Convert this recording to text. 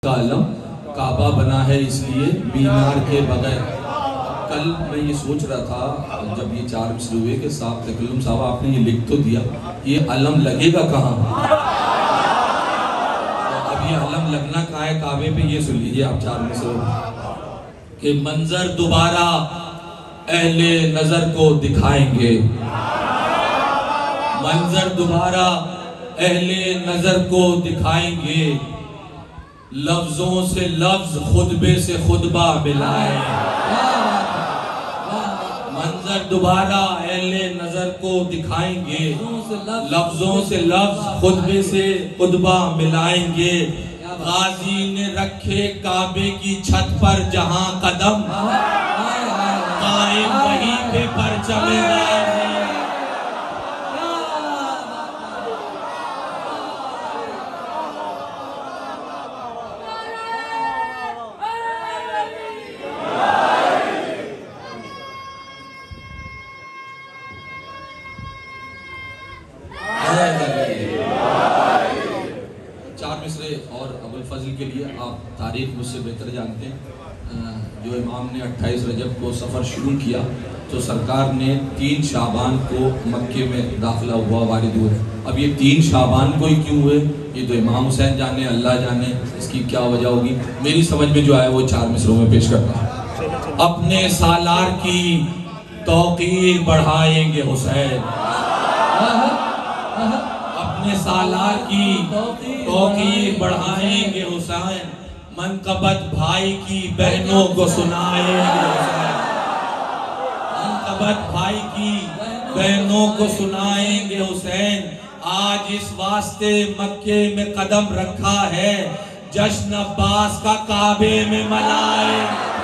का अलम काबा बना है इसलिए मीनार के बगैर। कल मैं ये सोच रहा था जब ये 4 मिसरे हुए कि साहब तकल्लुम साहब आपने ये लिख तो दिया, ये अलम लगेगा कहाँ? अब ये अलम लगना कहाँ है काबे पे, ये सुन लीजिए आप 4 मिसरे के मंजर दोबारा अहले नजर को दिखाएंगे, मंजर दोबारा अहले नजर को दिखाएंगे, लफ्जों से लफ्ज खुतबे से खुतबा मिलाए, मंजर दोबारा अहले नजर को दिखाएंगे, लफ्जों से लफ्ज खुतबे से खुतबा मिलाएंगे। गाजी ने रखे काबे की छत पर जहां कदम, कायम वहीं पे परचमे गाज़ी। और अबुल फजल के लिए आप तारीख मुझसे बेहतर जानते हैं। जो इमाम ने 28 रजब को सफ़र शुरू किया तो सरकार ने 3 शाबान को मक्के में दाखिला हुआ, वारिद हुए। अब ये 3 शाबान को ही क्यों हुए, ये तो इमाम हुसैन जाने, अल्लाह जाने इसकी क्या वजह होगी। मेरी समझ में जो आया वो 4 मिसरों में पेश करता हूँ। अपने सालार की तौकीर बढ़ाएंगे हुसैन, अपने सालार की तौकीर बढ़ाएंगे हुसैन, मनकबत भाई की बहनों को सुनाएंगे हुसैन, मनकबत भाई की बहनों को सुनाएंगे हुसैन। आज इस वास्ते मक्के में कदम रखा है, जश्न अब्बास का काबे में मनाएंगे।